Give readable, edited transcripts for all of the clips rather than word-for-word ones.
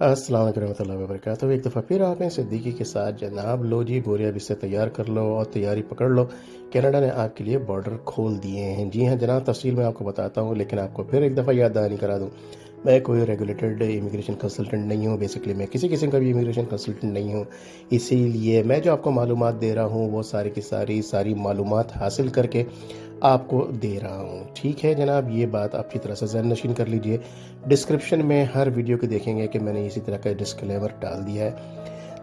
अस्सलाम वालेकुम रहमतुल्लाहि व बरकातहू। एक दफ़ा फिर आप हैं सिद्दीकी के साथ। जनाब लो जी, बोरिया बिस्तर तैयार कर लो और तैयारी पकड़ लो। कनाडा ने आपके लिए बॉर्डर खोल दिए हैं। जी हाँ जनाब, तफसील मैं आपको बताता हूँ, लेकिन आपको फिर एक दफ़ा याद दहानी करा दूँ। मैं कोई रेगुलेटेड इमिग्रेशन कंसल्टेंट नहीं हूँ। बेसिकली मैं किसी किस्म का भी इमिग्रेशन कंसल्टेंट नहीं हूँ। इसीलिए मैं जो आपको मालूमात दे रहा हूँ वो सारी की सारी मालूमात हासिल करके आपको दे रहा हूँ। ठीक है जनाब, ये बात अच्छी तरह से ज़हन नशीन कर लीजिए। डिस्क्रिप्शन में हर वीडियो के देखेंगे कि मैंने इसी तरह का डिस्क्लेमर डाल दिया है।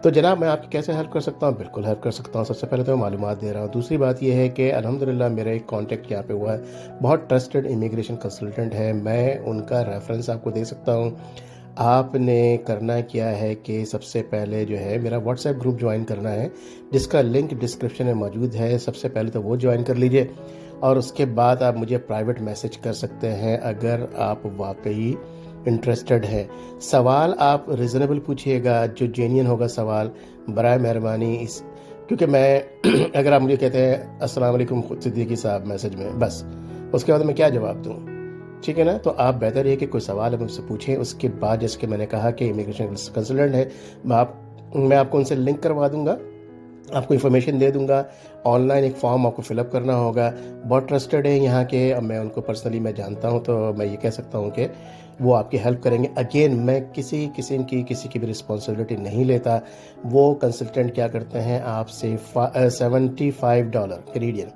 तो जनाब, मैं आपकी कैसे हेल्प कर सकता हूँ? बिल्कुल हेल्प कर सकता हूँ। सबसे पहले तो मैं मालूमात दे रहा हूँ। दूसरी बात यह है कि अल्हम्दुलिल्लाह मेरा एक कॉन्टैक्ट यहाँ पे हुआ है, बहुत ट्रस्टेड इमिग्रेशन कंसल्टेंट है। मैं उनका रेफरेंस आपको दे सकता हूँ। आपने करना क्या है कि सबसे पहले जो है मेरा व्हाट्सएप ग्रुप ज्वाइन करना है, जिसका लिंक डिस्क्रिप्शन में मौजूद है। सबसे पहले तो वो ज्वाइन कर लीजिए और उसके बाद आप मुझे प्राइवेट मैसेज कर सकते हैं अगर आप वाकई इंटरेस्टेड हैं। सवाल आप रिजनेबल पूछिएगा, जो जेन्युइन होगा सवाल, बराए मेहरबानी। इस क्योंकि मैं अगर आप मुझे कहते हैं अस्सलाम वालेकुम सिद्दीकी साहब मैसेज में, बस उसके बाद मैं क्या जवाब दूँ? ठीक है ना? तो आप बेहतर ये कि कोई सवाल है मुझसे पूछें। उसके बाद जैसे कि मैंने कहा कि इमिग्रेशन कंसल्टेंट है, मैं आपको उनसे लिंक करवा दूंगा, आपको इन्फॉर्मेशन दे दूंगा। ऑनलाइन एक फॉर्म आपको फिलअप करना होगा। बहुत ट्रस्टेड है यहाँ के, अब मैं उनको पर्सनली मैं जानता हूँ, तो मैं ये कह सकता हूँ कि वो आपकी हेल्प करेंगे। अगेन, मैं किसी किस्म की किसी की भी रिस्पॉन्सिबिलिटी नहीं लेता। वो कंसल्टेंट क्या करते हैं, आपसे $75 कैनेडियन,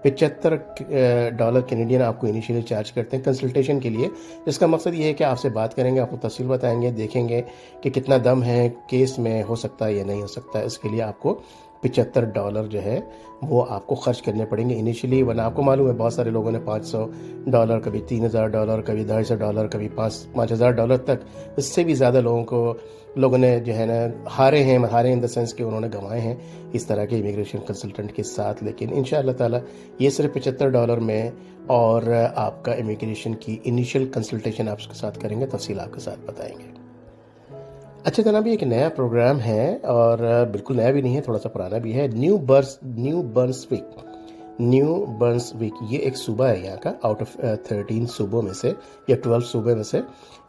$75 कैनेडियन आपको इनिशियली चार्ज करते हैं कंसल्टेशन के लिए। जिसका मकसद ये है कि आपसे बात करेंगे, आपको तफसील बताएंगे, देखेंगे कि कितना दम है केस में, हो सकता है या नहीं हो सकता है। इसके लिए आपको $75 जो है वो आपको खर्च करने पड़ेंगे इनिशियली। वरना आपको मालूम है बहुत सारे लोगों ने $500, कभी $3000, कभी $250, कभी $5000 तक, इससे भी ज़्यादा लोगों ने जो है ना हारे इन द सेंस कि उन्होंने गंवाए हैं इस तरह के इमिग्रेशन कंसल्टेंट के साथ। लेकिन इंशाअल्लाह ताला ये सिर्फ $75 में, और आपका इमिग्रेशन की इनिशियल कंसल्टेशन आप उसके साथ करेंगे, तफसील आपके साथ बताएंगे। अच्छा जनाब, ये एक नया प्रोग्राम है और बिल्कुल नया भी नहीं है, थोड़ा सा पुराना भी है। न्यू बर्न्सविक ये एक सूबा है यहाँ का, आउट ऑफ 13 सूबों में से या 12 सूबे में से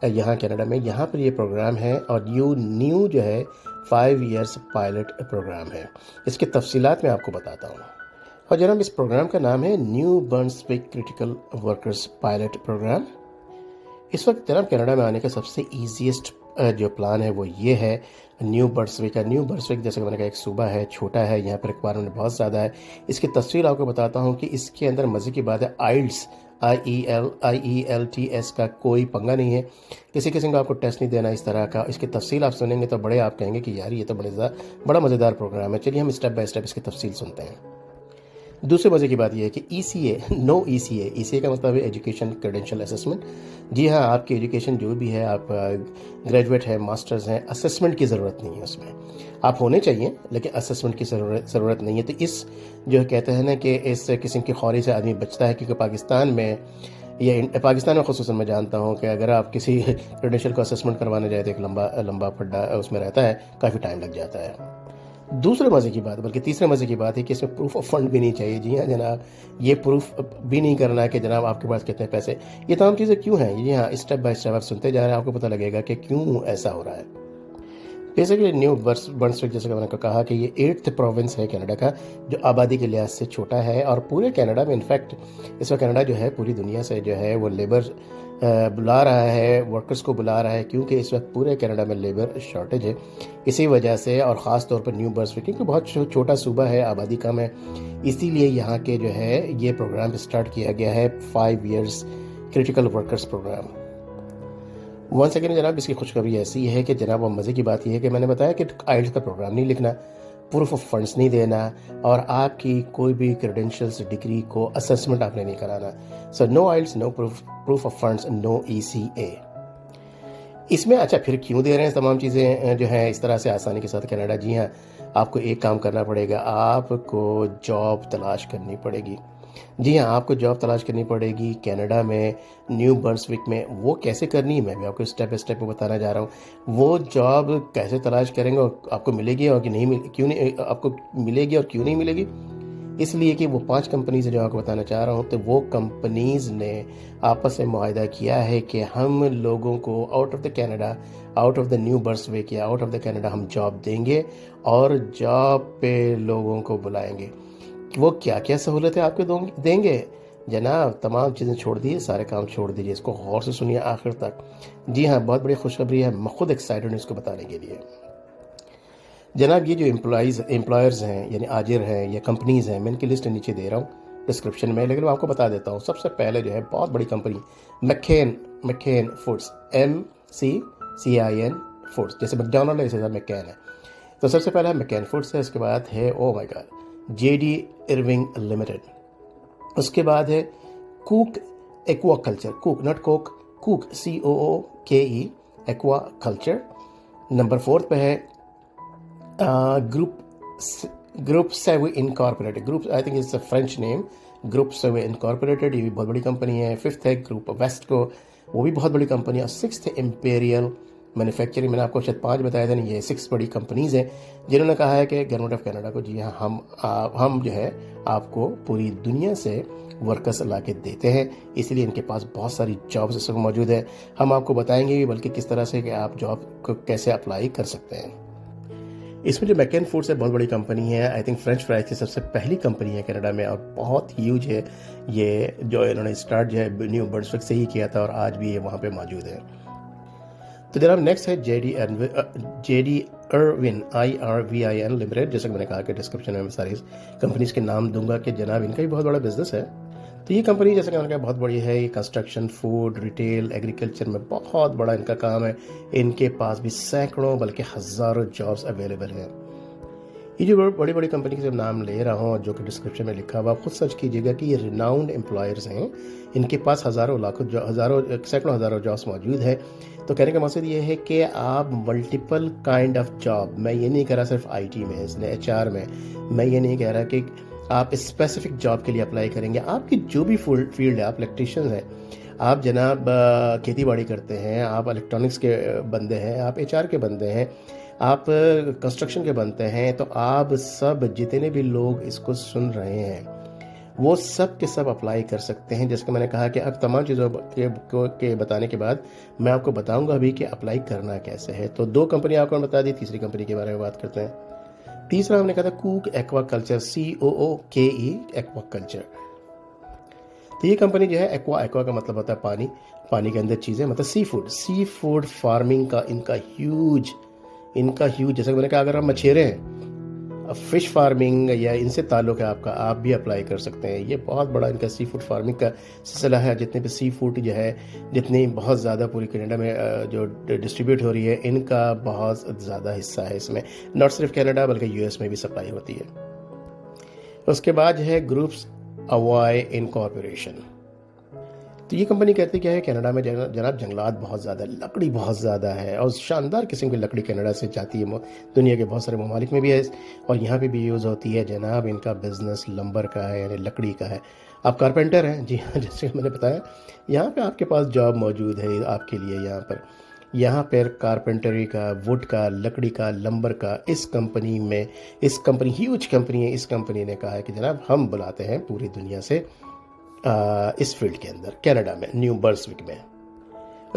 यहाँ कनाडा में, यहाँ पर ये प्रोग्राम है। और न्यू जो है 5 इयर्स पायलट प्रोग्राम है। इसकी तफसीलात मैं आपको बताता हूँ। और जनाब, इस प्रोग्राम का नाम है New Brunswick critical workers pilot programme. इस वक्त जनाब कनाडा में आने का सबसे ईजीएस्ट जो प्लान है वो ये है न्यू बर्न्सविक का। न्यू बर्न्सविक जैसे कि मैंने कहा एक सूबा है, छोटा है, यहाँ पर रिक्वायरमेंट बहुत ज़्यादा है। इसकी तस्वीर आपको बताता हूँ कि इसके अंदर मज़े की बात है, IELTS का कोई पंगा नहीं है। किसी किस्म का आपको टेस्ट नहीं देना इस तरह का। इसकी तफसील आप सुनेंगे तो आप कहेंगे कि यार ये तो बड़ा मज़ेदार प्रोग्राम है। चलिए हम स्टेप बाय स्टेप इसकी तफसील सुनते हैं। दूसरे मज़े की बात यह है कि नो ECA का मतलब है एजुकेशन क्रेडेंशियल असेसमेंट। जी हाँ, आपकी एजुकेशन जो भी है, आप ग्रेजुएट हैं, मास्टर्स हैं, असेसमेंट की ज़रूरत नहीं है उसमें। आप होने चाहिए लेकिन असेसमेंट की ज़रूरत नहीं है। तो इस जो कहते हैं ना कि इस किस्म की खौरी से आदमी बचता है, क्योंकि पाकिस्तान में ख़ुसूसन मैं जानता हूँ कि अगर आप किसी क्रेडेंशियल को असेसमेंट करवाने जाए तो एक लंबा फड्डा उसमें रहता है, काफ़ी टाइम लग जाता है। दूसरे मज़े की बात, बल्कि तीसरे मज़े की बात है कि इसमें प्रूफ ऑफ फंड भी नहीं चाहिए। जी हाँ जनाब, ये प्रूफ भी नहीं करना है कि जनाब आपके पास कितने पैसे। ये तमाम चीज़ें क्यों हैं? जी हाँ, स्टेप बाय स्टेप आप सुनते जा रहे हैं, आपको पता लगेगा कि क्यों ऐसा हो रहा है। बेसिकली न्यू बर्न्सविक, जैसे कि मैंने कहा कि ये 8th प्रोविंस है कनाडा का, जो आबादी के लिहाज से छोटा है। और पूरे कनाडा में, इनफैक्ट इस वक्त कनाडा जो है पूरी दुनिया से जो है वो लेबर बुला रहा है, वर्कर्स को बुला रहा है, क्योंकि इस वक्त पूरे कनाडा में लेबर शॉर्टेज है। इसी वजह से, और ख़ास तौर पर न्यू बर्न्सविक क्योंकि बहुत छोटा सूबा है, आबादी कम है, इसीलिए यहाँ के जो है ये प्रोग्राम स्टार्ट किया गया है, 5 years critical workers program. One second जनाब, इसकी खुशखबरी ऐसी है कि जनाब, अब मज़े की बात यह है कि मैंने बताया कि आइल्स का प्रोग्राम नहीं लिखना, प्रूफ ऑफ फंड्स नहीं देना, और आपकी कोई भी क्रेडेंशियल्स, डिग्री को असेसमेंट आपने नहीं कराना। So no IELTS, no proof of funds, no ECA इसमें। अच्छा, फिर क्यों दे रहे हैं तमाम चीज़ें जो हैं इस तरह से आसानी के साथ कनाडा? जी हाँ, आपको एक काम करना पड़ेगा, आपको जॉब तलाश करनी पड़ेगी। जी हाँ, आपको जॉब तलाश करनी पड़ेगी कनाडा में, न्यू बर्न्सविक में। वो कैसे करनी है मैं भी आपको स्टेप बाय स्टेप बताना जा रहा हूँ। वो जॉब कैसे तलाश करेंगे और आपको मिलेगी और क्यों नहीं, आपको मिलेगी और क्यों नहीं मिलेगी, इसलिए कि वो 5 कंपनीज जो आपको बताना चाह रहा हूँ, तो वो कंपनीज ने आपस में मुआहदा किया है कि हम लोगों को out of the Canada, out of the New Brunswick या आउट ऑफ द कनाडा हम जॉब देंगे और जॉब पे लोगों को बुलाएंगे। वो क्या क्या सहूलतें आपको देंगे जनाब, तमाम चीज़ें छोड़ दीजिए, सारे काम छोड़ दीजिए, इसको गौर से सुनिए आखिर तक। जी हाँ, बहुत बड़ी खुशखबरी है, मैं खुद एक्साइटेड हूँ इसको बताने के लिए। जनाब, ये जो एम्प्लॉयर्स हैं यानी आजिर हैं या कंपनीज़ हैं, मैं इनकी लिस्ट नीचे दे रहा हूँ डिस्क्रिप्शन में, लेकिन मैं आपको बता देता हूँ। सबसे पहले जो है बहुत बड़ी कंपनी मैकेन फूड्स, MCCIN फूड्स, जैसे मैकडोनल्ड है इसी मैकेन है। तो सबसे पहला है मैकेन फूड्स है, उसके बाद है oh my God JD Irving limited, उसके बाद है कूक एक्वाकल्चर, कूक नॉट कोक, कूक COOKE एक्वाकल्चर। नंबर 4 पे है ग्रुप सेवे incorporated, group I think it's a French name, group सेवे इनकॉर्पोरेटेड, ये भी बहुत बड़ी कंपनी है। 5th है ग्रुप वेस्टको, वो भी बहुत बड़ी कंपनी है। 6th है इंपीरियल मैन्युफैक्चरिंग, मैंने आपको शायद 5 बताया था, नहीं ये 6 बड़ी कंपनीज हैं जिन्होंने कहा है कि गवर्नमेंट ऑफ कनाडा को जी हाँ हम जो है आपको पूरी दुनिया से वर्कर्स ला के देते हैं, इसलिए इनके पास बहुत सारी जॉब्स इस वक्त मौजूद है। हम आपको बताएंगे भी बल्कि किस तरह से कि आप जॉब को कैसे अप्लाई कर सकते हैं। इसमें जो मैकेन फूड्स है बहुत बड़ी कंपनी है, आई थिंक फ्रेंच फ्राइज की सबसे पहली कंपनी है कनाडा में और बहुत ह्यूज है। ये जो इन्होंने स्टार्ट जो है न्यू बर्ड्सविक से ही किया था और आज भी ये वहाँ पे मौजूद है। तो जनाब नेक्स्ट है JD इरविन IRVIN लिमिटेड, जैसे कि मैंने कहा कि डिस्क्रिप्शन में मैं सारी कंपनीज के नाम दूंगा कि जनाब इनका भी बहुत बड़ा बिजनेस है। तो ये कंपनी जैसे कि मैंने कहा बहुत बड़ी है, ये कंस्ट्रक्शन, फूड, रिटेल, एग्रीकल्चर में बहुत बड़ा इनका काम है। इनके पास भी सैकड़ों बल्कि हज़ारों जॉब्स अवेलेबल हैं। ये जो बड़ी बड़ी कंपनी के जब नाम ले रहा हूँ जो कि डिस्क्रिप्शन में लिखा हुआ, आप खुद सर्च कीजिएगा कि ये रिनाउंड एम्प्लॉयर्स हैं, इनके पास सैकड़ों हज़ारों जॉब्स मौजूद है। तो कहने का मकसद ये है कि आप मल्टीपल काइंड ऑफ जॉब, मैं ये नहीं कह रहा सिर्फ IT में, इसलिए HR में, मैं ये नहीं कह रहा कि आप स्पेसिफिक जॉब के लिए अप्लाई करेंगे। आपकी जो भी फील्ड है, आप इलेक्ट्रीशियन हैं, आप जनाब खेती बाड़ी करते हैं, आप इलेक्ट्रॉनिक्स के बंदे हैं, आप HR के बंदे हैं, आप कंस्ट्रक्शन के बनते हैं, तो आप सब जितने भी लोग इसको सुन रहे हैं वो सब के सब अप्लाई कर सकते हैं। जैसे कि मैंने कहा कि अब तमाम चीज़ों के बताने के बाद मैं आपको बताऊंगा अभी कि अप्लाई करना कैसे है। तो 2 कंपनी आपको बता दी, तीसरी कंपनी के बारे में बात करते हैं। तीसरा हमने कहा था कूक एक्वाकल्चर, COOKE एक्वाकल्चर। तो ये कंपनी जो है एक्वा का मतलब होता है पानी के अंदर चीज़ें, मतलब सी फूड फार्मिंग का इनका ह्यूज, जैसे मैंने कहा अगर आप मछेरे हैं, फिश फार्मिंग या इनसे ताल्लुक़ है आपका, आप भी अप्लाई कर सकते हैं। ये बहुत बड़ा इनका सी फूड फार्मिंग का सिलसिला है। जितने भी सी फूड जो है, जितनी बहुत ज़्यादा पूरी कनाडा में जो डिस्ट्रीब्यूट हो रही है, इनका बहुत ज़्यादा हिस्सा है इसमें, नॉट सिर्फ कनाडा बल्कि US में भी सप्लाई होती है। उसके बाद है ग्रुप्स अवॉय इनकॉर्पोरेशन। तो ये कंपनी कहती क्या है, कनाडा में जनाब जंगलात बहुत ज़्यादा, लकड़ी बहुत ज़्यादा है और शानदार किस्म की लकड़ी कनाडा से जाती है, दुनिया के बहुत सारे ममालिक में भी है और यहाँ पे भी यूज़ होती है। जनाब इनका बिज़नेस लंबर का है यानी लकड़ी का है। आप कारपेंटर हैं, जी हाँ, जैसे मैंने बताया यहाँ पे आपके पास जॉब मौजूद है आपके लिए। यहाँ पर कारपेंटरी का, वुड का, लकड़ी का, लंबर का, इस कंपनी ह्यूज कंपनी है, इस कंपनी ने कहा है कि जनाब हम बुलाते हैं पूरी दुनिया से इस फील्ड के अंदर, कनाडा में, न्यू बर्सविक में।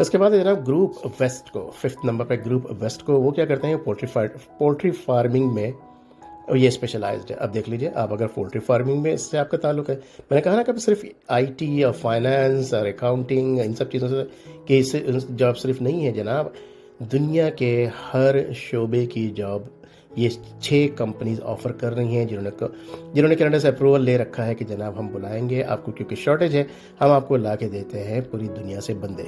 उसके बाद जनाब ग्रुप वेस्ट को, 5th नंबर पे ग्रुप वेस्ट को, वो क्या करते हैं पोल्ट्री फार्मिंग में, और ये स्पेशलाइज्ड है। अब देख लीजिए, आप अगर पोल्ट्री फार्मिंग में इससे आपका ताल्लुक है, मैंने कहा ना कि सिर्फ IT और फाइनेंस और अकाउंटिंग इन सब चीज़ों से कि इससे जॉब सिर्फ नहीं है जनाब, दुनिया के हर शोबे की जॉब ये 6 कंपनीज ऑफर कर रही हैं जिन्होंने कनाडा से अप्रूवल ले रखा है कि जनाब हम बुलाएंगे आपको, क्योंकि शॉर्टेज है, हम आपको ला के देते हैं पूरी दुनिया से बंदे।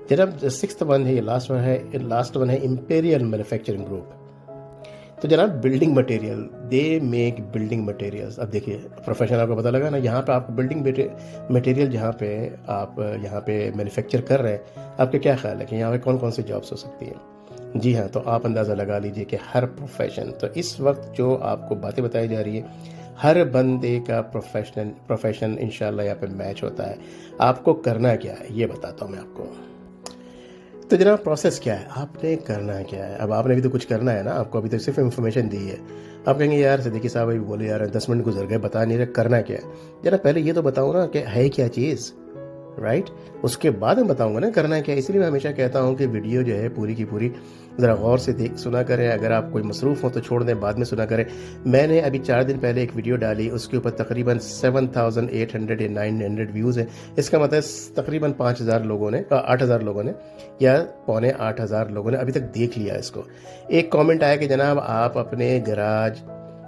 जनाब 6th वन है, ये लास्ट वन है इंपीरियल मैन्युफैक्चरिंग ग्रुप। तो जनाब building material, they make building materials. अब देखिए प्रोफेशन आपको पता लगा ना, यहाँ पे आपको बिल्डिंग मटेरियल जहाँ पे आप यहाँ पे मैन्युफैक्चर कर रहे हैं, आपके क्या ख्याल है कि यहाँ पे कौन कौन सी जॉब्स हो सकती हैं? जी हाँ, तो आप अंदाज़ा लगा लीजिए कि हर प्रोफेशन, तो इस वक्त जो आपको बातें बताई जा रही है, हर बंदे का प्रोफेशन इंशाल्लाह यहाँ पे मैच होता है। आपको करना क्या है ये बताता हूँ मैं आपको। तो जनाब प्रोसेस क्या है, आपने करना क्या है? अब आपने भी तो कुछ करना है ना, आपको अभी तो सिर्फ इन्फॉर्मेशन दी है। आप कहेंगे यार सिद्दीकी साहब अभी बोले यार 10 मिनट गुजर गए, बता नहीं रहे करना क्या है। जरा पहले ये तो बताओ ना कि है क्या चीज़, राइट? उसके बाद मैं बताऊंगा ना करना है क्या। इसलिए मैं हमेशा कहता हूँ कि वीडियो जो है पूरी की पूरी ज़रा गौर से देख सुना करें। अगर आप कोई मसरूफ़ हो तो छोड़ दें, बाद में सुना करें। मैंने अभी 4 दिन पहले एक वीडियो डाली, उसके ऊपर तकरीबन 7,800 या 900 व्यूज़ हैं। इसका मतलब है तकरीबन 5,000 लोगों ने 8,000 लोगों ने या पौने 8,000 लोगों ने अभी तक देख लिया इसको। एक कमेंट आया कि जनाब आप अपने गराज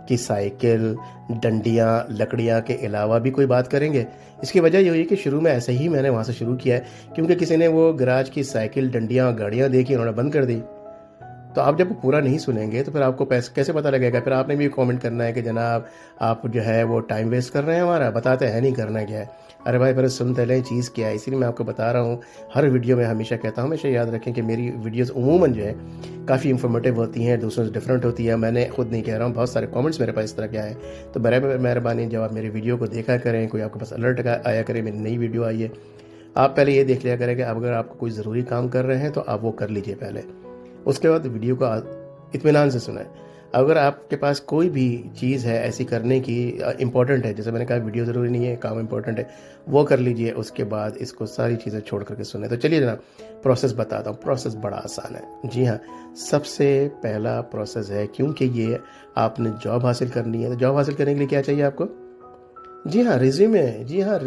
की साइकिल, डंडियाँ, लकड़ियाँ के अलावा भी कोई बात करेंगे। इसकी वजह ये हुई कि शुरू में ऐसे ही मैंने वहाँ से शुरू किया है, क्योंकि किसी ने वो गराज की साइकिल, डंडियाँ, गाड़ियाँ देखी, उन्होंने बंद कर दी। तो आप जब पूरा नहीं सुनेंगे तो फिर आपको कैसे पता लगेगा? फिर आपने भी कमेंट करना है कि जनाब आप जो है वो टाइम वेस्ट कर रहे हैं हमारा, बताते हैं नहीं करना क्या है। अरे भाई पहले सुनते लें चीज़ क्या है। इसीलिए मैं आपको बता रहा हूँ, हर वीडियो में हमेशा कहता हूँ, हमेशा याद रखें कि मेरी वीडियोस उमूमन जो है काफ़ी इंफॉर्मेटिव होती हैं, दूसरों से डिफरेंट होती है। मैंने खुद नहीं कह रहा हूँ, बहुत सारे कमेंट्स मेरे पास इस तरह के आए। तो बराबर मेहरबानी जब आप मेरी वीडियो को देखा करें, कोई आपके पास अलर्ट आया करे मेरी नई वीडियो आई है, आप पहले ये देख लिया करें कि अगर आपको कोई ज़रूरी काम कर रहे हैं तो आप वो कर लीजिए पहले। उसके बाद वीडियो को इत्मीनान से सुनाएं। अगर आपके पास कोई भी चीज़ है ऐसी करने की इम्पोर्टेंट है, जैसे मैंने कहा वीडियो ज़रूरी नहीं है, काम इम्पोर्टेंट है, वो कर लीजिए। उसके बाद इसको सारी चीज़ें छोड़ करके सुने। तो चलिए जनाब प्रोसेस बताता हूँ। प्रोसेस बड़ा आसान है। जी हाँ, सबसे पहला प्रोसेस है, क्योंकि ये आपने जॉब हासिल करनी है, तो जॉब हासिल करने के लिए क्या चाहिए आपको? जी हाँ, रिज्यूमे। जी हाँ,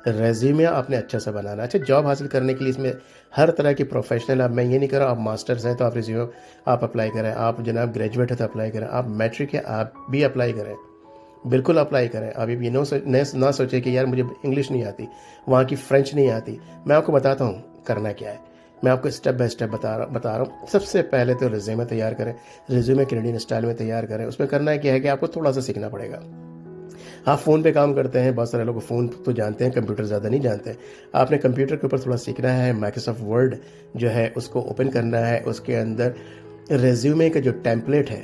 रिज्यूमे आपने अच्छा सा बनाना है। अच्छा, जॉब हासिल करने के लिए इसमें हर तरह की प्रोफेशनल, अब मैं ये नहीं कर रहा आप मास्टर्स हैं तो आप रिज्यूमे आप अप्लाई करें, आप जनाब ग्रेजुएट है तो अप्लाई करें, आप मैट्रिक है आप भी अप्लाई करें, बिल्कुल अप्लाई करें। आप ये ना सोचे कि यार मुझे इंग्लिश नहीं आती, वहाँ की फ्रेंच नहीं आती। मैं आपको बताता हूँ करना क्या है। मैं आपको स्टेप बाय स्टेप बता रहा हूँ। सबसे पहले तो रिज्यूमे तैयार करें। रिज्यूमे कैनेडियन स्टाइल में तैयार करें। उसमें करना क्या है कि आपको थोड़ा सा सीखना पड़ेगा। आप फ़ोन पे काम करते हैं, बहुत सारे लोग फ़ोन तो जानते हैं, कंप्यूटर ज़्यादा नहीं जानते हैं। आपने कंप्यूटर के ऊपर थोड़ा सीखना है। माइक्रोसॉफ्ट वर्ड जो है उसको ओपन करना है, उसके अंदर रेज्यूमे का जो टेम्पलेट है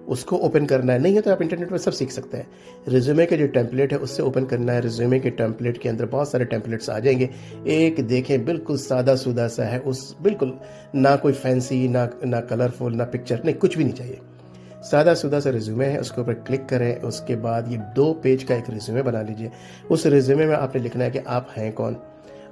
उसको ओपन करना है। नहीं है तो आप इंटरनेट पर सब सीख सकते हैं। रेज्यूमे का जो टेम्पलेट है उससे ओपन करना है। रेज्यूमे के टेम्पलेट के अंदर बहुत सारे टेम्पलेट्स आ जाएंगे। एक देखें बिल्कुल सादा सूदा सा है, उस बिल्कुल ना कोई फैंसी, ना कलरफुल, ना पिक्चर, नहीं कुछ भी नहीं चाहिए। सादा सुदा सा रिज्यूमे है, उसके ऊपर क्लिक करें। उसके बाद ये 2 पेज का एक रिज्यूमे बना लीजिए। उस रिज्यूमे में आपने लिखना है कि आप हैं कौन,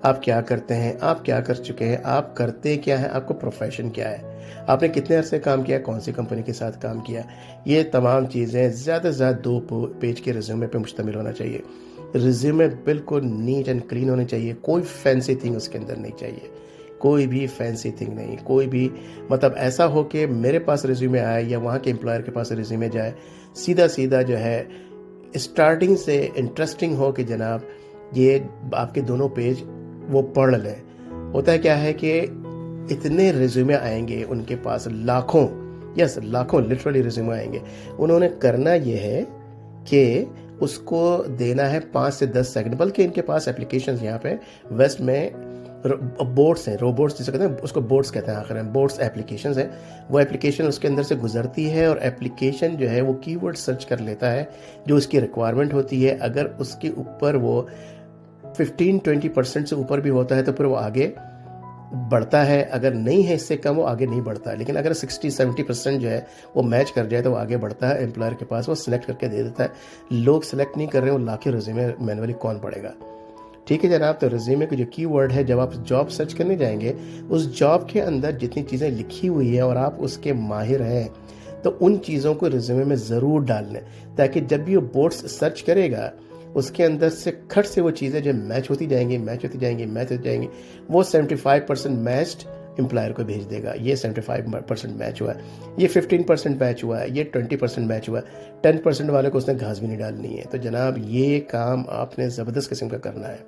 आप क्या करते हैं, आप क्या कर चुके हैं, आप करते क्या हैं, आपको प्रोफेशन क्या है, आपने कितने अरसे काम किया, कौन सी कंपनी के साथ काम किया। ये तमाम चीज़ें ज़्यादा से ज़्यादा 2 पेज के रिज्यूमे पे मुश्तमिल होना चाहिए। रिज्यूमे बिल्कुल नीट एंड क्लीन होने चाहिए। कोई फैंसी थिंग उसके अंदर नहीं चाहिए, कोई भी फैंसी थिंग नहीं। कोई भी मतलब ऐसा हो कि मेरे पास रिज्यूमे आए या वहाँ के एम्प्लॉयर के पास रिज्यूमे जाए, सीधा सीधा जो है स्टार्टिंग से इंटरेस्टिंग हो कि जनाब ये आपके दोनों पेज वो पढ़ लें। होता है क्या है कि इतने रिज्यूमे आएंगे उनके पास, लाखों, यस लाखों लिटरली रिज्यूमे आएंगे। उन्होंने करना ये है कि उसको देना है 5 से 10 सेकंड। बल्कि इनके पास एप्लीकेशंस यहाँ पे वेस्ट में बोर्ड्स हैं, रोबोट्स जिसे कहते हैं, उसको बोर्ड्स कहते हैं आखिर में, बोर्ड्स एप्लीकेशंस हैं। वो एप्लीकेशन उसके अंदर से गुजरती है और एप्लीकेशन जो है वो कीवर्ड सर्च कर लेता है जो उसकी रिक्वायरमेंट होती है। अगर उसके ऊपर वो 15-20% से ऊपर भी होता है तो फिर वो आगे बढ़ता है। अगर नहीं है इससे कम वो आगे नहीं बढ़ता है। लेकिन अगर 60-70% जो है वो मैच कर जाए तो वो आगे बढ़ता है। एम्प्लॉयर के पास वो सिलेक्ट करके दे देता है। लोग सिलेक्ट नहीं कर रहे, वो लाके रिज्यूमे मैनुअली कौन पढ़ेगा। ठीक है जनाब, तो रिज्यूमे के जो कीवर्ड है, जब आप जॉब सर्च करने जाएंगे उस जॉब के अंदर जितनी चीज़ें लिखी हुई है और आप उसके माहिर हैं तो उन चीज़ों को रिज्यूमे में ज़रूर डाल लें, ताकि जब भी वो बोर्ड्स सर्च करेगा उसके अंदर से खट से वो चीज़ें जो मैच होती जाएंगी, वो 75% मैच्ड एम्प्लॉयर को भेज देगा। ये 75% मैच हुआ है, ये 15% मैच हुआ है, ये 20% मैच हुआ है, 10% वाले को उसने घास भी नहीं डालनी है। तो जनाब ये काम आपने ज़बरदस्त किस्म का करना है।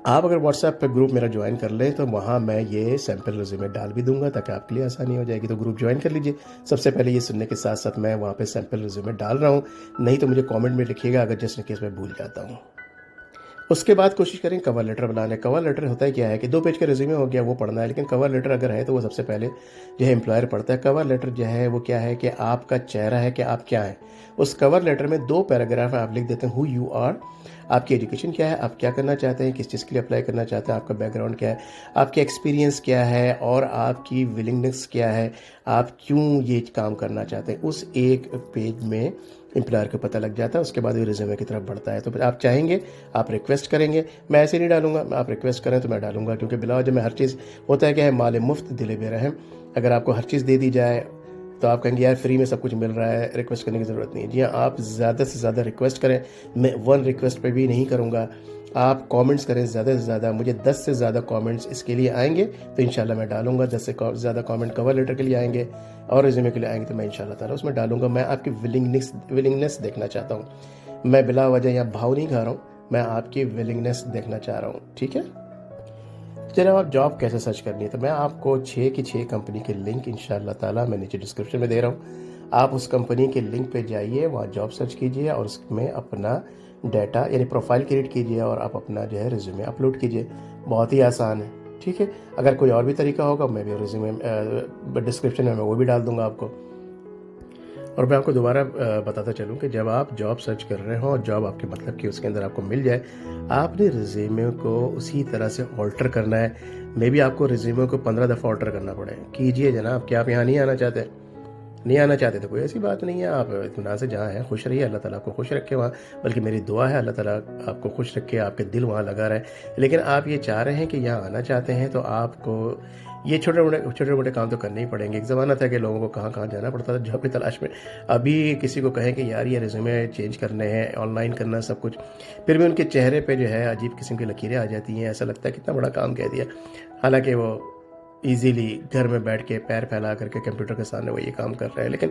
आप अगर व्हाट्सएप पे ग्रुप मेरा ज्वाइन कर लें तो वहाँ मैं ये सैम्पल रिज्यूमे डाल भी दूंगा ताकि आपके लिए आसानी हो जाएगी। तो ग्रुप ज्वाइन कर लीजिए। सबसे पहले ये सुनने के साथ साथ मैं वहाँ पे सैम्पल रिज्यूमे डाल रहा हूँ, नहीं तो मुझे कमेंट में लिखिएगा अगर जस्ट इन केस मैं भूल जाता हूँ। उसके बाद कोशिश करें कवर लेटर बनाने। कवर लेटर होता है क्या है कि 2 पेज का रिज्यूमे हो गया वो पढ़ना है, लेकिन कवर लेटर अगर है तो वो सबसे पहले जो है एम्प्लॉयर पढ़ता है। कवर लेटर जो है वो क्या है कि आपका चेहरा है कि आप क्या हैं। उस कवर लेटर में 2 पैराग्राफ आप लिख देते हैं हु यू आर, आपकी एजुकेशन क्या है, आप क्या करना चाहते हैं, किस चीज़ के लिए अप्लाई करना चाहते हैं, आपका बैकग्राउंड क्या है, आपका एक्सपीरियंस क्या है और आपकी विलिंगनेस क्या है, आप क्यों ये काम करना चाहते हैं। उस एक पेज में एम्प्लॉयर को पता लग जाता है। उसके बाद वो रिज्यूमे की तरफ बढ़ता है। तो फिर आप चाहेंगे, आप रिक्वेस्ट करेंगे, मैं ऐसे नहीं डालूंगा, आप रिक्वेस्ट करें तो मैं डालूंगा, क्योंकि बिला वजह में हर चीज़ होता है क्या है, माल मुफ्त दिले बेरहम। अगर आपको हर चीज़ दे दी जाए तो आप कहेंगे यार फ्री में सब कुछ मिल रहा है, रिक्वेस्ट करने की ज़रूरत नहीं है। जी हाँ, आप ज़्यादा से ज़्यादा रिक्वेस्ट करें, मैं 1 रिक्वेस्ट पे भी नहीं करूँगा। आप कमेंट्स करें ज़्यादा से ज़्यादा, मुझे 10 से ज़्यादा कमेंट्स इसके लिए आएंगे तो इंशाल्लाह मैं डालूंगा। 10 से ज़्यादा कमेंट कवर लेटर के लिए आएंगे और रिज्यूमे के लिए आएंगे तो मैं इंशाल्लाह ताला उसमें डालूंगा। मैं आपकी विलिंगनेस देखना चाहता हूँ। मैं बिला वजह यहाँ भाव नहीं खा रहा हूँ, मैं आपकी विलिंगनेस देखना चाह रहा हूँ। ठीक है, जनाब आप जॉब कैसे सर्च करनी है, तो मैं आपको 6 की 6 कंपनी के लिंक इंशाल्लाह ताला मैं नीचे डिस्क्रिप्शन में दे रहा हूँ। आप उस कंपनी के लिंक पे जाइए, वहाँ जॉब सर्च कीजिए और उसमें अपना डाटा यानी प्रोफाइल क्रिएट कीजिए और आप अपना जो है रिज्यूमे अपलोड कीजिए। बहुत ही आसान है। ठीक है, अगर कोई और भी तरीका होगा मैं भी रिज्यूमे डिस्क्रिप्शन में मैं वो भी डाल दूंगा आपको। और मैं आपको दोबारा बताता चलूँ कि जब आप जॉब सर्च कर रहे हो और जॉब आपके मतलब कि उसके अंदर आपको मिल जाए, आपने रिज्यूमे को उसी तरह से ऑल्टर करना है। मे बी आपको रिज्यूमे को 15 दफ़ा ऑल्टर करना पड़े। कीजिए जनाब, क्या आप यहाँ नहीं आना चाहते? नहीं आना चाहते तो कोई ऐसी बात नहीं है, आप इत्मीनान से जहाँ हैं खुश रहिए, अल्लाह ताला आपको खुश रखे वहाँ। बल्कि मेरी दुआ है अल्लाह ताला आपको खुश रखे, आपके दिल वहाँ लगा रहे। लेकिन आप ये चाह रहे हैं कि यहाँ आना चाहते हैं तो आपको ये छोटे मोटे काम तो करने ही पड़ेंगे। एक ज़माना था कि लोगों को कहाँ कहाँ जाना पड़ता था जॉब की तलाश में। अभी किसी को कहें कि यार ये रिज्यूमे चेंज करने हैं, ऑनलाइन करना सब कुछ, फिर भी उनके चेहरे पे जो है अजीब किस्म की लकीरें आ जाती हैं। ऐसा लगता है कितना बड़ा काम कह दिया, हालांकि वो इजीली घर में बैठ के पैर फैला करके कंप्यूटर के सामने वो ये काम कर रहे हैं। लेकिन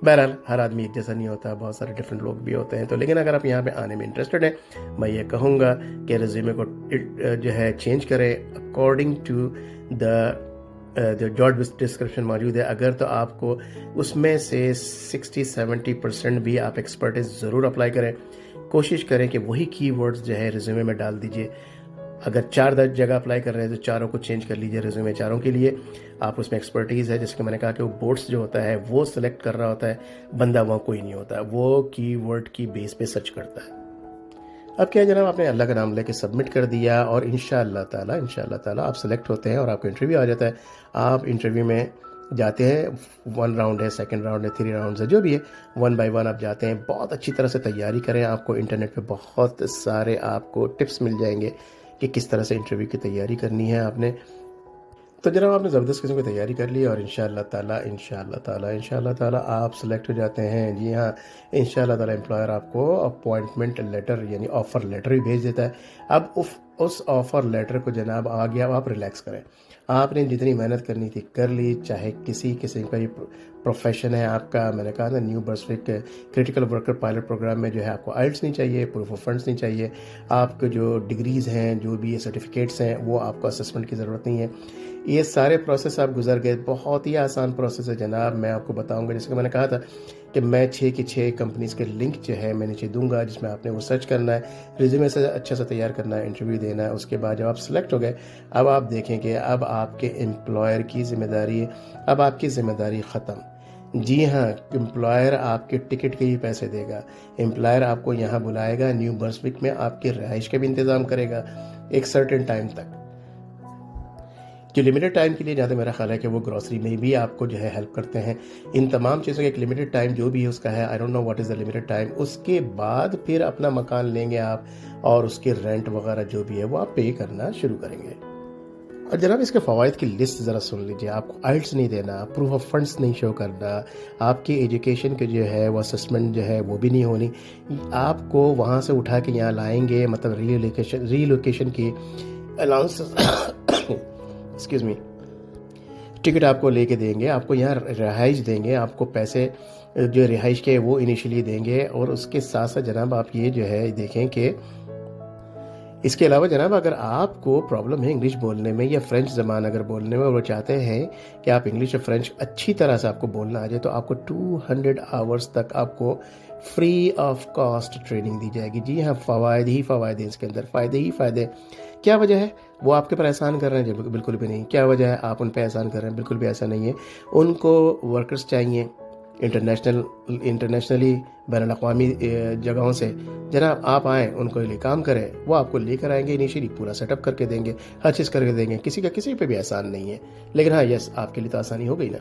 बहरहाल हर आदमी एक जैसा नहीं होता, बहुत सारे डिफरेंट लोग भी होते हैं। तो लेकिन अगर आप यहाँ पे आने में इंटरेस्टेड हैं, मैं ये कहूँगा कि रिज्यूमे को जो है चेंज करें अकॉर्डिंग टू द जो जॉब डिस्क्रिप्शन मौजूद है। अगर तो आपको उसमें से 60-70% भी आप एक्सपर्टीज ज़रूर अप्लाई करें। कोशिश करें कि वही कीवर्ड्स जो है रिज्यूमे में डाल दीजिए। अगर 4 जगह अप्लाई कर रहे हैं तो चारों को चेंज कर लीजिए रिज्यूमे चारों के लिए। आप उसमें एक्सपर्टीज़ है, जिसके मैंने कहा कि वो बोर्ड्स जो होता है वो सिलेक्ट कर रहा होता है, बंदा वहाँ कोई नहीं होता, वो कीवर्ड की बेस पे सर्च करता है। अब क्या है जनाब, आपने अल्लाह का नाम लेके सबमिट कर दिया और इंशाअल्लाह ताला आप सेलेक्ट होते हैं और आपका इंटरव्यू आ जाता है। आप इंटरव्यू में जाते हैं, 1 राउंड है, 2nd राउंड है, 3 राउंड है, जो भी है 1 बाय 1 आप जाते हैं। बहुत अच्छी तरह से तैयारी करें। आपको इंटरनेट पे बहुत सारे आपको टिप्स मिल जाएंगे कि किस तरह से इंटरव्यू की तैयारी करनी है आपने। तो जनाब आपने ज़बरदस्त किस्म की तैयारी कर ली और इंशाअल्लाह ताला आप सेलेक्ट हो जाते हैं। जी हाँ, इंशाअल्लाह ताला एम्प्लॉयर आपको अपॉइंटमेंट लेटर यानी ऑफ़र लेटर भी भेज देता है। अब उस ऑफ़र लेटर को जनाब आ गया, अब आप रिलैक्स करें। आपने जितनी मेहनत करनी थी कर ली, चाहे किसी किस्म का ये प्रोफेशन है आपका। मैंने कहा ना, New Brunswick critical worker pilot programme में जो है आपको आइल्स नहीं चाहिए, प्रूफ ऑफ फंड्स नहीं चाहिए, आपके जो डिग्रीज़ हैं, जो भी ये सर्टिफिकेट्स हैं, वो आपको असेसमेंट की ज़रूरत नहीं है। ये सारे प्रोसेस आप गुजर गए। बहुत ही आसान प्रोसेस है जनाब, मैं आपको बताऊंगा। जैसे कि मैंने कहा था कि मैं 6 की 6 कंपनीज़ के लिंक जो है मैं नीचे दूंगा, जिसमें आपने वो सर्च करना है, रिज्यूमे से अच्छा सा तैयार करना है, इंटरव्यू देना है। उसके बाद जब आप सेलेक्ट हो गए, अब आप देखें कि अब आपके एम्प्लॉयर की जिम्मेदारी, अब आपकी ज़िम्मेदारी ख़त्म। जी हाँ, एम्प्लॉयर आपके टिकट के ही पैसे देगा, एम्प्लॉयर आपको यहाँ बुलाएगा, न्यू बर्सविक में आपकी रिहाइश का भी इंतज़ाम करेगा एक सर्टेन टाइम तक, जो लिमिटेड टाइम के लिए। जहाँ तक मेरा ख्याल है कि वो ग्रॉसरी में भी आपको जो है हेल्प करते हैं। इन तमाम चीज़ों का एक लिमिटेड टाइम जो भी है उसका है, I don't know what is the limited time. उसके बाद फिर अपना मकान लेंगे आप और उसके रेंट वगैरह जो भी है वो आप पे करना शुरू करेंगे। और जनाब इसके फ़वाइद की लिस्ट ज़रा सुन लीजिए। आपको आइल्स नहीं देना, प्रूफ ऑफ फंड्स नहीं शो करना, आपकी एजुकेशन के जो है वो असेसमेंट जो है वो भी नहीं होनी, आपको वहाँ से उठा के यहाँ लाएंगे, मतलब रीलोकेशन की अलाउंस एक्सक्यूज़ मी, टिकट आपको लेके देंगे, आपको यहाँ रिहाइश देंगे, आपको पैसे जो रिहाइश के वो इनिशियली देंगे। और उसके साथ साथ जनाब आप ये जो है देखें कि इसके अलावा जनाब अगर आपको प्रॉब्लम है इंग्लिश बोलने में या फ्रेंच ज़बान अगर बोलने में, और वो चाहते हैं कि आप इंग्लिश और फ्रेंच अच्छी तरह से आपको बोलना आ जाए, तो आपको 200 आवर्स तक आपको फ्री ऑफ कॉस्ट ट्रेनिंग दी जाएगी। जी हाँ, फ़वायद ही फ़वायद हैं इसके अंदर, फ़ायदे ही फ़ायदे। क्या वजह है? वो आपके पर एहसान कर रहे हैं? बिल्कुल भी नहीं। क्या वजह है आप उन पर एहसान कर रहे हैं? बिल्कुल भी ऐसा नहीं है। उनको वर्कर्स चाहिए, इंटरनेशनली बैनुल-अक़वामी जगहों से जनाब आप आएँ, उनको लिए काम करें, वो आपको लेकर आएँगे, इनिशियली पूरा सेटअप करके देंगे, हर चीज़ करके देंगे। किसी का किसी पे भी एहसान नहीं है, लेकिन हाँ, यस, आपके लिए तो आसानी हो गई ना।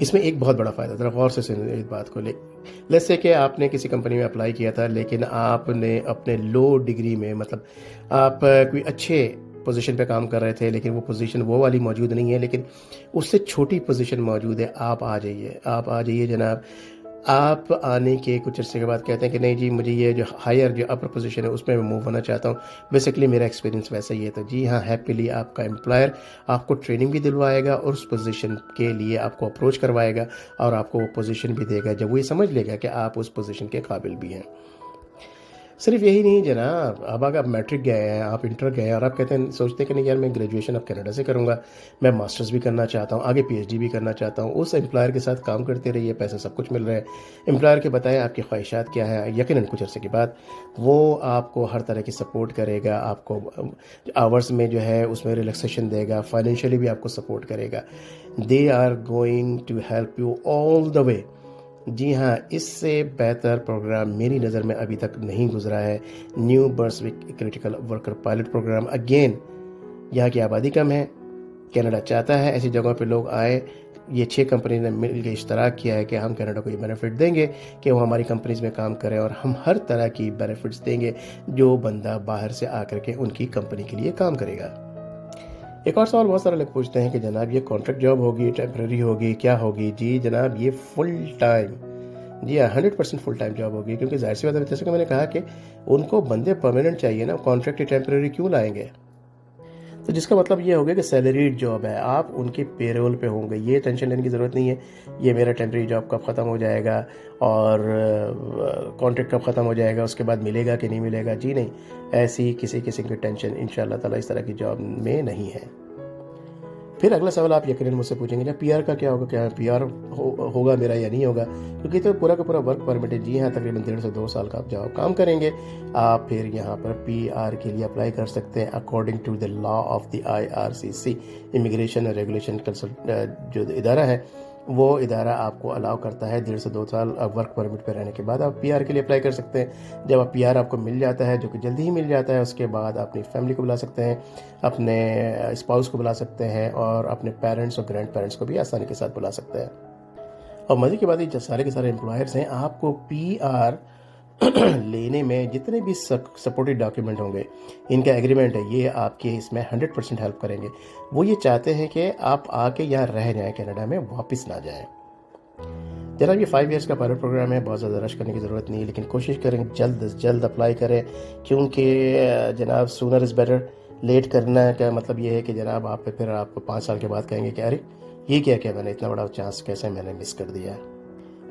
इसमें एक बहुत बड़ा फ़ायदा, ज़रा गौर से सुनिए इस बात को। लेट्स से कि आपने किसी कंपनी में अप्लाई किया था, लेकिन आपने अपने लो डिग्री में, मतलब आप कोई अच्छे पोजीशन पे काम कर रहे थे, लेकिन वो पोजीशन वो वाली मौजूद नहीं है, लेकिन उससे छोटी पोजीशन मौजूद है। आप आ जाइए जनाब। आप आने के कुछ अर्से के बाद कहते हैं कि नहीं जी, मुझे ये जो हायर जो अपर पोजीशन है उसमें मैं मूव होना चाहता हूँ। बेसिकली मेरा एक्सपीरियंस वैसा ही है। तो जी हाँ, हैप्पीली आपका एम्प्लॉयर आपको ट्रेनिंग भी दिलवाएगा और उस पोजीशन के लिए आपको अप्रोच करवाएगा और आपको वो पोजीशन भी देगा जब वो ये समझ लेगा कि आप उस पोजीशन के काबिल भी हैं। सिर्फ यही नहीं जनाब, अब अगर आप मैट्रिक गए हैं, आप इंटर गए हैं और आप कहते हैं, सोचते हैं कि नहीं यार, मैं ग्रेजुएशन अब कनाडा से करूँगा, मैं मास्टर्स भी करना चाहता हूँ, आगे पीएचडी भी करना चाहता हूँ। उस एम्प्लॉयर के साथ काम करते रहिए, पैसे सब कुछ मिल रहा है। एम्प्लॉयर के बताएं आपकी ख्वाहिशात क्या है, यकीनन कुछ अर्से के बाद वो आपको हर तरह की सपोर्ट करेगा, आपको आवर्स में जो है उसमें रिलैक्सेशन देगा, फाइनेंशियली भी आपको सपोर्ट करेगा। They are going to help you all the way. जी हाँ, इससे बेहतर प्रोग्राम मेरी नज़र में अभी तक नहीं गुजरा है। New Brunswick critical worker pilot programme. Again, यहाँ की आबादी कम है, कनाडा चाहता है ऐसी जगहों पे लोग आए। ये 6 कंपनी ने मिल के इश्तराक किया है कि हम कनाडा को ये बेनिफिट देंगे कि वो हमारी कंपनीज में काम करें और हम हर तरह की बेनिफिट्स देंगे जो बंदा बाहर से आकर के उनकी कंपनी के लिए काम करेगा। एक और सवाल बहुत सारे लोग पूछते हैं कि जनाब ये कॉन्ट्रैक्ट जॉब होगी, टेम्परेरी होगी, क्या होगी? जी जनाब, ये फुल टाइम, जी हाँ, 100% फुल टाइम जॉब होगी, क्योंकि जाहिर सी बात है, जैसे कि मैंने कहा कि उनको बंदे परमानेंट चाहिए ना, कॉन्ट्रैक्ट या टेम्परेरी क्यों लाएंगे? तो जिसका मतलब ये हो गया कि सैलरीड जॉब है, आप उनके पेरोल पे होंगे। ये टेंशन लेने की ज़रूरत नहीं है ये मेरा टेम्परेरी जॉब कब ख़त्म हो जाएगा और कॉन्ट्रैक्ट कब ख़त्म हो जाएगा, उसके बाद मिलेगा कि नहीं मिलेगा। जी नहीं, ऐसी किसी किस्म की टेंशन इंशाअल्लाह ताला इस तरह की जॉब में नहीं है। फिर अगला सवाल आप यकीनन मुझसे पूछेंगे, जब पीआर का क्या होगा, क्या पीआर होगा मेरा या नहीं होगा? क्योंकि तो पूरा का पूरा वर्क परमिट है। जी हाँ, तकरीबन 1.5 से 2 साल का आप जब काम करेंगे, आप फिर यहाँ पर पीआर के लिए अप्लाई कर सकते हैं according to the law of the IRCC, immigration और रेगुलेशन कंसल्ट जो इदारा है, वो इदारा आपको अलाउ करता है 1.5 से 2 साल वर्क परमिट पर रहने के बाद आप पीआर के लिए अप्लाई कर सकते हैं। जब आप पीआर आपको मिल जाता है, जो कि जल्दी ही मिल जाता है, उसके बाद अपनी फैमिली को बुला सकते हैं, अपने स्पाउस को बुला सकते हैं और अपने पेरेंट्स और ग्रैंड पेरेंट्स को भी आसानी के साथ बुला सकते हैं। और मज़े की बात ये, सारे के सारे एम्प्लॉयर्स हैं, आपको पीआर लेने में जितने भी सपोर्टेड डॉक्यूमेंट होंगे, इनका एग्रीमेंट है, ये आपके इसमें 100% हेल्प करेंगे। वो ये चाहते हैं कि आप आके यहाँ रह जाएं, कनाडा में वापस ना जाएं। जनाब, ये 5 इयर्स का पायलट प्रोग्राम है, बहुत ज़्यादा रश करने की ज़रूरत नहीं है, लेकिन कोशिश करें जल्द से जल्द अप्लाई करें, क्योंकि जनाब सूनर इज़ बेटर। लेट करना का मतलब ये है कि जनाब आप फिर आप 5 साल के बाद कहेंगे कि अरे ये क्या मैंने इतना बड़ा चांस कैसे मैंने मिस कर दिया।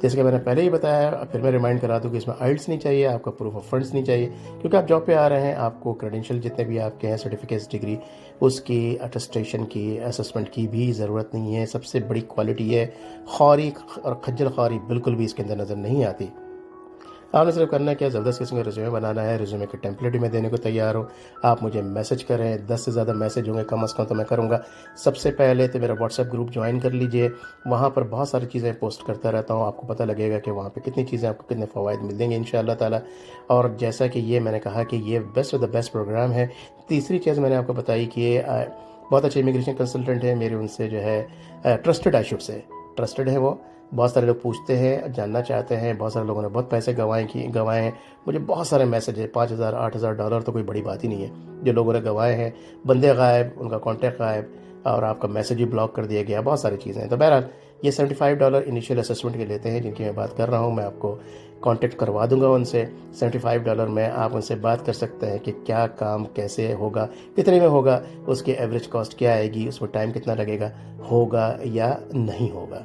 जैसे कि मैंने पहले ही बताया, फिर मैं रिमाइंड करा दूं कि इसमें आइल्स नहीं चाहिए, आपका प्रूफ ऑफ फंड्स नहीं चाहिए, क्योंकि आप जॉब पे आ रहे हैं। आपको क्रेडेंशियल जितने भी आपके हैं, सर्टिफिकेट्स, डिग्री, उसकी अटेस्टेशन की, असेसमेंट की भी ज़रूरत नहीं है। सबसे बड़ी क्वालिटी है, ख्वारी और खज्जल ख्वारी बिल्कुल भी इसके अंदर नज़र नहीं आती। आपने सिर्फ करना है क्या, ज़बरदस्त किस्म का रिज्यूमे बनाना है। रिज्यूमे के टेम्पलेट मैं देने को तैयार हूँ, आप मुझे मैसेज करें। 10 से ज़्यादा मैसेज होंगे कम अज़ कम तो मैं करूँगा। सबसे पहले तो मेरा व्हाट्सएप ग्रुप ज्वाइन कर लीजिए, वहाँ पर बहुत सारी चीज़ें पोस्ट करता रहता हूँ, आपको पता लगेगा कि वहाँ पे कितनी चीज़ें, आपको कितने फ़वाइद मिलेंगे इंशाअल्लाह ताला। और जैसा कि ये मैंने कहा कि ये best of the best program है। तीसरी चीज़ मैंने आपको बताई कि ये बहुत अच्छे इमिग्रेशन कंसल्टेंट है, मेरे उनसे जो है trusted, I should say trusted है वो। बहुत सारे लोग पूछते हैं, जानना चाहते हैं, बहुत सारे लोगों ने बहुत पैसे गंवाए हैं। मुझे बहुत सारे मैसेज है, $5,000 $8,000 तो कोई बड़ी बात ही नहीं है जो लोगों ने गंवाए हैं। बंदे गायब, उनका कॉन्टैक्ट गायब और आपका मैसेज भी ब्लॉक कर दिया गया, बहुत सारी चीज़ें हैं। तो बहरहाल ये $75 इनिशियल असेसमेंट के लेते हैं, जिनकी मैं बात कर रहा हूँ। मैं आपको कांटेक्ट करवा दूंगा उनसे। $75 में आप उनसे बात कर सकते हैं कि क्या काम कैसे होगा, कितने में होगा, उसकी एवरेज कॉस्ट क्या आएगी, उसमें टाइम कितना लगेगा, होगा या नहीं होगा।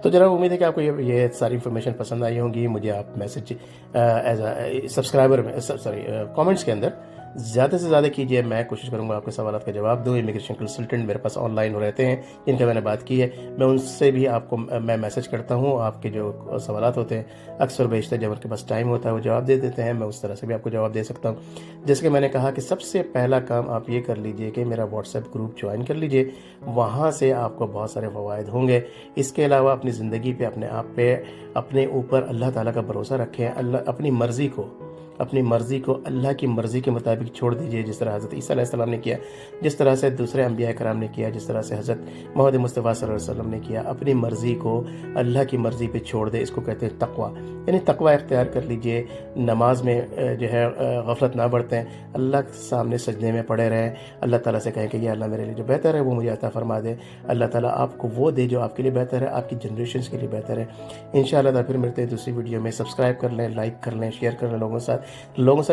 तो जरा उम्मीद है कि आपको ये सारी इन्फॉर्मेशन पसंद आई होंगी। मुझे आप मैसेज एज अ सब्सक्राइबर में, सॉरी, कमेंट्स के अंदर ज़्यादा से ज़्यादा कीजिए, मैं कोशिश करूँगा आपके सवालात का जवाब दूँ। इमिग्रेशन कंसल्टेंट मेरे पास ऑनलाइन रहते हैं, जिनका मैंने बात की है, मैं उनसे भी आपको मैं मैसेज करता हूँ, आपके जो सवालात होते हैं अक्सर बेशतर जब उनके पास टाइम होता है वो जवाब दे देते हैं, मैं उस तरह से भी आपको जवाब दे सकता हूँ। जैसे कि मैंने कहा कि सबसे पहला काम आप ये कर लीजिए कि मेरा व्हाट्सएप ग्रुप ज्वाइन कर लीजिए, वहाँ से आपको बहुत सारे फ़वाइद होंगे। इसके अलावा अपनी ज़िंदगी पे, अपने आप पे, अपने ऊपर अल्लाह ताला का भरोसा रखें। अपनी मर्ज़ी को अल्लाह की मर्ज़ी के मुताबिक छोड़ दीजिए, जिस तरह हज़रत ईसा अलैहिस्सलाम ने किया, जिस तरह से दूसरे अंबिया कराम ने किया, जिस तरह से हज़रत मोहम्मद मुस्तफ़ा सल्लल्लाहु अलैहि वसल्लम ने किया। अपनी मर्ज़ी को अल्लाह की मर्ज़ी पे छोड़ दें, इसको कहते हैं तक़वा। यानी तक़वा इख्तियार कर लीजिए, नमाज में जो है गफलत ना बरतें, अल्लाह के सामने सजदे में पड़े रहें, अल्लाह ताला से कहें कि या अल्लाह मेरे लिए जो बेहतर है वो मुझे अता फरमा दे। अल्लाह ताला आपको वो दे जो आपके लिए बेहतर है, आपकी जनरेशन्स के लिए बेहतर है। इंशाअल्लाह ताला फिर मिलते हैं दूसरी वीडियो में। सब्सक्राइब कर लें, लाइक कर लें, शेयर कर लें लोगों के साथ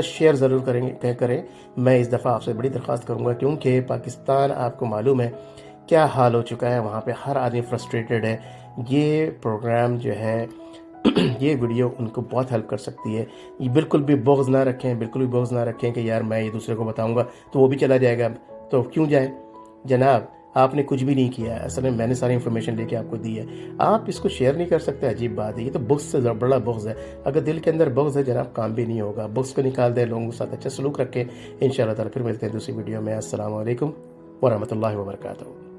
शेयर ज़रूर करें। मैं इस दफ़ा आपसे बड़ी दरख्वास्त करूँगा, क्योंकि पाकिस्तान आपको मालूम है क्या हाल हो चुका है, वहाँ पे हर आदमी फ्रस्ट्रेटेड है। ये प्रोग्राम जो है ये वीडियो उनको बहुत हेल्प कर सकती है। ये बिल्कुल भी बुग़्ज़ ना रखें कि यार मैं ये दूसरे को बताऊँगा तो वो भी चला जाएगा, तो क्यों जाए जनाब। आपने कुछ भी नहीं किया है, असल में मैंने सारी इन्फॉर्मेशन लेके आपको दी है, आप इसको शेयर नहीं कर सकते। अजीब बात है, ये तो बुग़्ज़ से बड़ा बुग़्ज़ है। अगर दिल के अंदर बुग़्ज़ है जनाब, काम भी नहीं होगा। बुग़्ज़ को निकाल दें, लोगों के साथ अच्छा सलूक रखें। इंशाअल्लाह ताला फिर मिलते हैं दूसरी वीडियो में। अस्सलाम वालेकुम व रहमतुल्लाहि व बरकातहू।